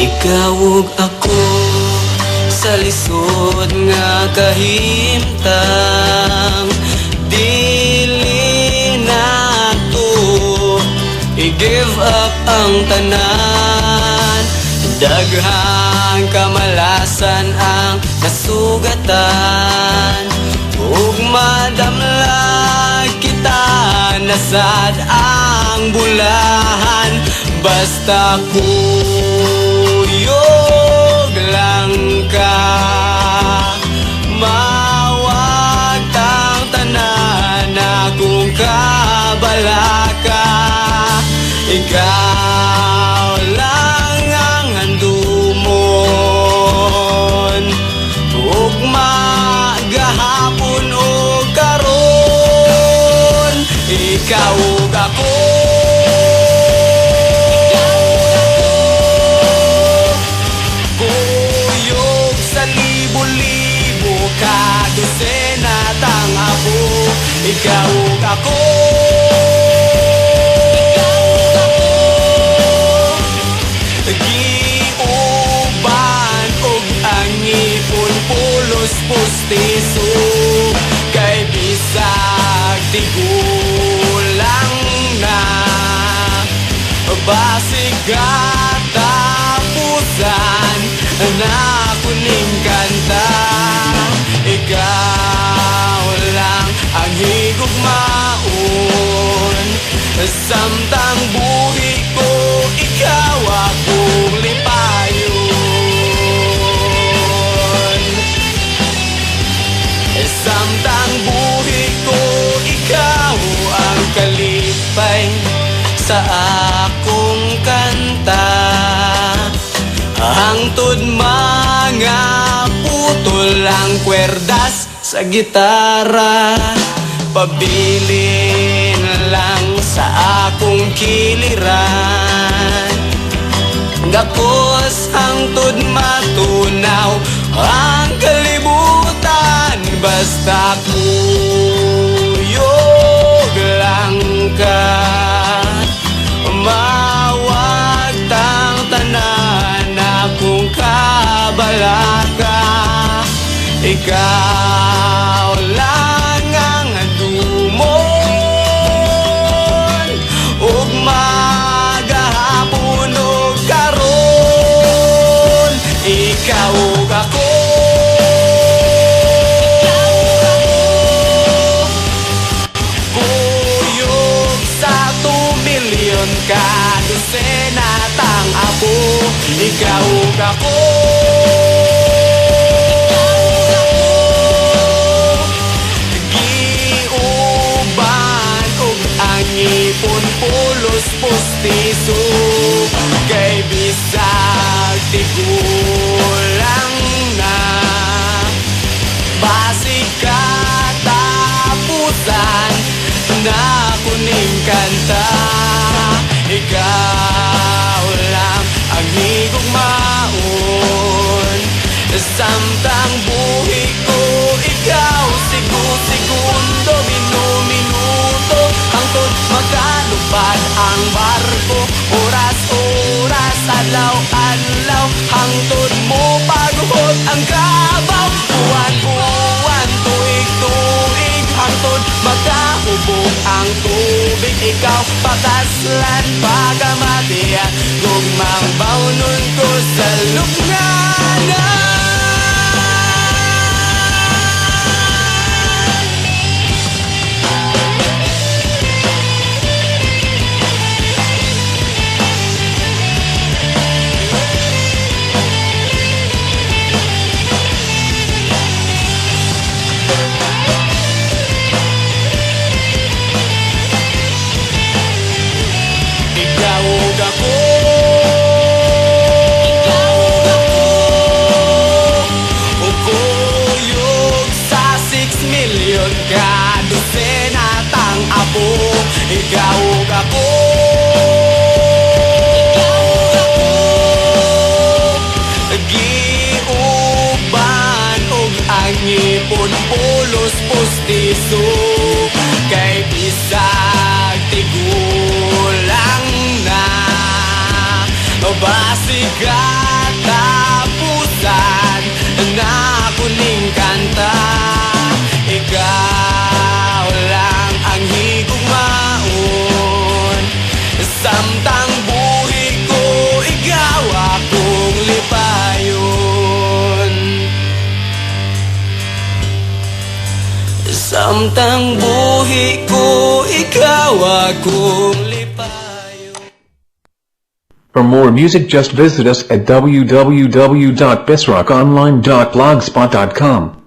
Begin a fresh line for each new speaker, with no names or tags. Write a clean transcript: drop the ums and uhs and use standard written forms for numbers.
Ikaw ug ako sa lisod nga kahimtang, dili na to i-give up ang tanan. Daghang kamalasan ang nasugatan, ug madamlag kita nasad ang bulahan. Basta kuyog lang ka, mawag tang tanan akong kabalaka. Ikaw lang ang handumon, ugma gahapon o karon. Ikaw ug ako, kuyog sa libo-libo ka dosena tang abo. Ikaw ug ako, giuban og ang ipon pulos pustiso, kay bisag tigulang na basig katapusan na kuning kanta. Ikaw lang ang higugmaon, samtang buhi ko ikaw akong lipayon. Samtang buhi ko ikaw ang kalipay sa akong kanta. Hangtod mga putol ang kwerdas sa gitara, pabilin lang sa akong kiliran. Gapos hangtod matunaw ang kalibutan. Basta kuyog lang ka, mawag tang tanan akong kabalaka. Ikaw lang ang handumon, ug magahapon o karon. Ikaw ug ako, kuyog sa 2 milyon ka dosena tang abo. Ikaw ug ako, giuban og ang ipon pulos pustiso, kay bisag tigulang na basig katapusan na kuning kanta. Ikaw lang ang higugmaon, samtang buhi ko ikaw segundo, minuto, hangtod makalupad ang barko. Oras, adlaw, hangtod mo paguhot ang kabaw. Buwan, tuig, hangtod magkahubog ang tubig. Ikaw pakaslan, pagamatian, gugmang baunon ko sa lugnanan. Ikaw ug ako, Samtang buhi ko, ikaw akong lipayo.
For more music, just visit us at www.besrockonline.blogspot.com.